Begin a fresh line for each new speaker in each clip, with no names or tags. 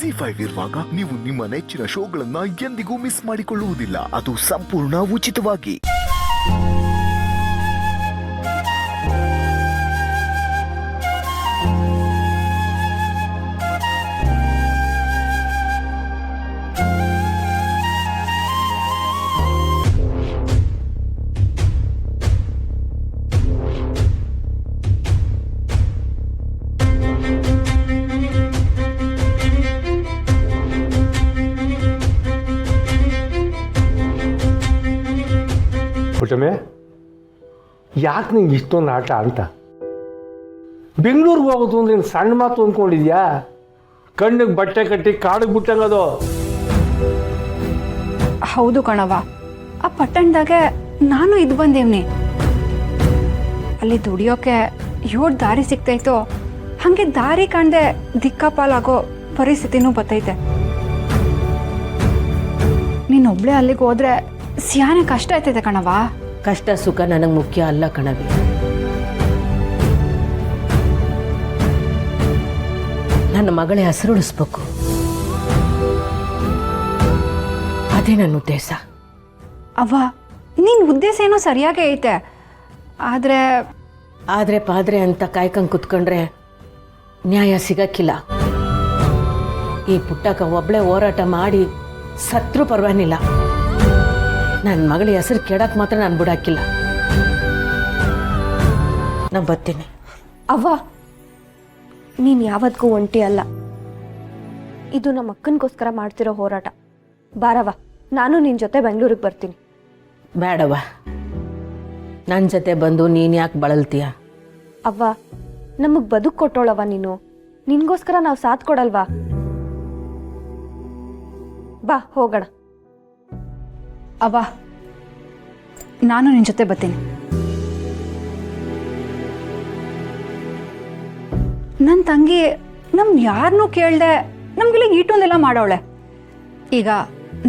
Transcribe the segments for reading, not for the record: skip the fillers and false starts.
ಜಿ5 ಇರುವಾಗ ನೀವು ನಿಮ್ಮ ನೆಚ್ಚಿನ ಶೋಗಳನ್ನ ಎಂದಿಗೂ ಮಿಸ್ ಮಾಡಿಕೊಳ್ಳುವುದಿಲ್ಲ. ಅದು ಸಂಪೂರ್ಣ ಉಚಿತವಾಗಿ.
ಪುಟಮೆ, ಯಾಕೆ ನಿಂಗೆ ಇಷ್ಟೊಂದು ಆಟ ಅಂತ? ಬೆಂಗಳೂರಿಗೆ ಹೋಗೋದು ಅಂದ್ರೆ ಸಣ್ಣ ಮಾತು ಅಂದ್ಕೊಂಡಿದ್ಯಾ? ಕಣ್ಣಿಗೆ ಬಟ್ಟೆ ಕಟ್ಟಿ ಕಾಡಿಗೆ ಬಿಟ್ಟಂಗದು.
ಹೌದು ಕಣವ, ಆ ಪಟ್ಟಣದಾಗೆ ನಾನು ಇದು ಬಂದೇವ್ನಿ. ಅಲ್ಲಿ ದುಡಿಯೋಕೆ ಯೋಡ್ ದಾರಿ ಸಿಗ್ತೈತೋ ಹಾಗೆ ದಾರಿ ಕಾಣದೆ ದಿಕ್ಕಾಪಾಲಾಗೋ ಪರಿಸ್ಥಿತಿನೂ ಬರ್ತೈತೆ. ನೀನೊಬ್ಳೆ ಅಲ್ಲಿಗೆ ಹೋದ್ರೆ ಸಿಯಾನೆ ಕಷ್ಟ ಆಯ್ತೈತೆ ಕಣವ.
ಕಷ್ಟ ಸುಖ ನನಗೆ ಮುಖ್ಯ ಅಲ್ಲ ಕಣವಿ. ನನ್ನ ಮಗಳ ಹೆಸರು ಉಳಿಸ್ಬೇಕು, ಅದೇ ನನ್ನ ಉದ್ದೇಶ.
ಅವ್ವ, ನಿನ್ನ ಉದ್ದೇಶ ಏನೋ ಸರಿಯಾಗೇ ಐತೆ.
ಆದ್ರೆ ಪಾದ್ರೆ ಅಂತ ಕಾಯ್ಕೊಂಡು ಕುತ್ಕೊಂಡ್ರೆ ನ್ಯಾಯ ಸಿಗಕ್ಕಿಲ್ಲ. ಈ ಪುಟ್ಟಕ್ಕ ಒಬ್ಳೆ ಹೋರಾಟ ಮಾಡಿ ಸತ್ರು ಪರವಾಗಿಲ್ಲ. ನನ್ನ ಮಗಳ ಹೆಸರು ಕೆಡಕ್ಕೆ ಮಾತ್ರ ನಾನು ಬಿಡಾಕಿಲ್ಲ. ನಾನು ಬರ್ತೀನಿ.
ಅವ್ವ, ನೀನು ಯಾವತ್ತಿಗೂ ಒಂಟಿ ಅಲ್ಲ. ಇದು ನಮ್ಮ ಅಕ್ಕನಿಗೋಸ್ಕರ ಮಾಡ್ತಿರೋ ಹೋರಾಟ. ಬಾರವ್ವ, ನಾನು ನಿನ್ನ ಜೊತೆ ಬೆಂಗಳೂರಿಗೆ ಬರ್ತೀನಿ.
ಬೇಡವ್ವ, ನನ್ನ ಜೊತೆ ಬಂದು ನೀನು ಯಾಕೆ ಬಳಲ್ತೀಯ?
ಅವ್ವ, ನಮಗೆ ಬದುಕು ಕೊಟ್ಟೋಳವ್ವ ನೀನು. ನಿನಗೋಸ್ಕರ ನಾವು ಸಾಥ್ ಕೊಡಲ್ವಾ? ಬಾ ಹೋಗೋಣ.
ಅವ್ವ, ನಾನು ನಿನ್ನ ಜೊತೆ ಬರ್ತೀನಿ. ನನ್ನ ತಂಗಿ ಯಾರನ್ನೂ ಕೇಳ್ದೆ ನಮ್ಗೆಲ್ಲ ಈಟೊಂದೆಲ್ಲ ಮಾಡೋಳೆ. ಈಗ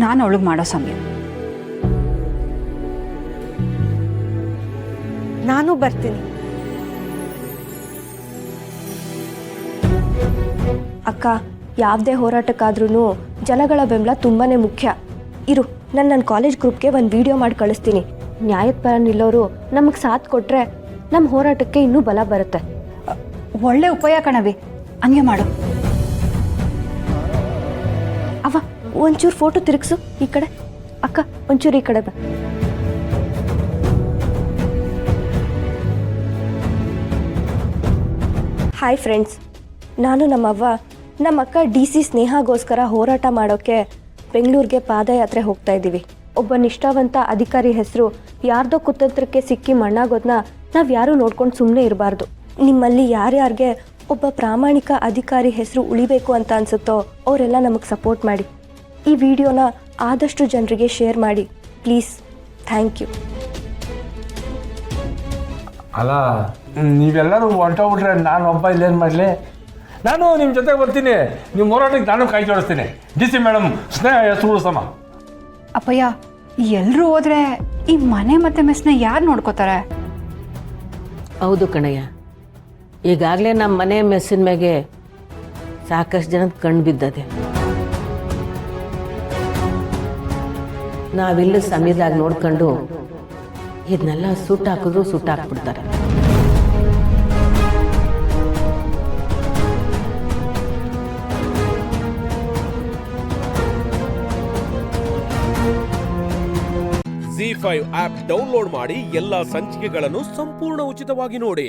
ನಾನು ಅವಳಿಗೆ ಮಾಡೋ ಸಮಯ.
ನಾನು ಬರ್ತೀನಿ. ಅಕ್ಕ, ಯಾವುದೇ ಹೋರಾಟಕ್ಕಾದ್ರೂ ಜನಗಳ ಬೆಂಬಲ ತುಂಬಾನೇ ಮುಖ್ಯ. ಇರು, ನನ್ನ ಕಾಲೇಜ್ ಗ್ರೂಪ್ಗೆ ಒಂದು ವಿಡಿಯೋ ಮಾಡಿ ಕಳಿಸ್ತೀನಿ. ನ್ಯಾಯದ ಪರ ನಿಲ್ಲೋರು ನಮಗೆ ಸಾಥ್ ಕೊಟ್ರೆ ನಮ್ಮ ಹೋರಾಟಕ್ಕೆ ಇನ್ನೂ ಬಲ ಬರುತ್ತೆ.
ಒಳ್ಳೆ ಉಪಾಯ ಕಣವಿ, ಹಂಗೆ ಮಾಡು.
ಅವ್ವ, ಒಂಚೂರು ಫೋಟೋ ತಿರುಗಿಸು ಈ ಕಡೆ. ಅಕ್ಕ, ಒಂಚೂರು ಈ ಕಡೆ ಬಾ. ಹಾಯ್ ಫ್ರೆಂಡ್ಸ್, ನಾನು ನಮ್ಮವ್ವ ನಮ್ಮ ಅಕ್ಕ DC ಸ್ನೇಹಗೋಸ್ಕರ ಹೋರಾಟ ಮಾಡೋಕ್ಕೆ ಬೆಂಗಳೂರಿಗೆ ಪಾದಯಾತ್ರೆ ಹೋಗ್ತಾ ಇದ್ದೀವಿ. ಒಬ್ಬ ನಿಷ್ಠಾವಂತ ಅಧಿಕಾರಿ ಹೆಸರು ಯಾರ್ದೋ ಕುತಂತ್ರಕ್ಕೆ ಸಿಕ್ಕಿ ಮಣ್ಣಾಗೋದನ್ನ ನಾವು ಯಾರೂ ನೋಡ್ಕೊಂಡು ಸುಮ್ಮನೆ ಇರಬಾರ್ದು. ನಿಮ್ಮಲ್ಲಿ ಯಾರ್ಯಾರಿಗೆ ಒಬ್ಬ ಪ್ರಾಮಾಣಿಕ ಅಧಿಕಾರಿ ಹೆಸರು ಉಳಿಬೇಕು ಅಂತ ಅನ್ಸುತ್ತೋ ಅವರೆಲ್ಲ ನಮಗೆ ಸಪೋರ್ಟ್ ಮಾಡಿ. ಈ ವಿಡಿಯೋನ ಆದಷ್ಟು ಜನರಿಗೆ ಶೇರ್ ಮಾಡಿ ಪ್ಲೀಸ್. Thank you.
ಅಲ್ಲ, ನೀವೆಲ್ಲರೂ ಹೊಂಟೋಗ್ಬಿಟ್ರೆ ನಾನು ಒಬ್ಬ ಇಲ್ಲೇನು ಮಾಡಲಿ? ನಾನು ನಿಮ್ಮ ಜೊತೆಗೆ ಬರ್ತೀನಿ. ನಿಮ್ಮ ಹೋರಾಟಕ್ಕೆ ನಾನು ಕೈ ಜೋಡಿಸ್ತೀನಿ. DC ಮೇಡಮ್ ಸ್ನೇಹ ಹೆಸರು ಉಳಿಸಮ್ಮ.
ಅಪ್ಪಯ್ಯ, ಎಲ್ಲರೂ ಹೋದ್ರೆ ಈ ಮನೆ ಮತ್ತೆ ಮೆಸ್ನ ಯಾರು ನೋಡ್ಕೋತಾರೆ?
ಹೌದು ಕಣಯ್ಯ, ಈಗಾಗಲೇ ನಮ್ಮ ಮನೆ ಮೆಸ್ಸಿನ ಮ್ಯಾಗೆ ಸಾಕಷ್ಟು ಜನದ ಕಣ್ಣು ಬಿದ್ದದೆ. ನಾವಿಲ್ಲ ಸಮಯದಾಗ ನೋಡ್ಕೊಂಡು ಇದನ್ನೆಲ್ಲ ಸುಟ್ಟು ಹಾಕಿದ್ರು ಸುಟ್ಟು ಹಾಕ್ಬಿಡ್ತಾರೆ.
ಜಿ5 ಆಪ್ ಡೌನ್ಲೋಡ್ ಮಾಡಿ ಎಲ್ಲಾ ಸಂಚಿಕೆಗಳನ್ನು ಸಂಪೂರ್ಣ ಉಚಿತವಾಗಿ ನೋಡಿ.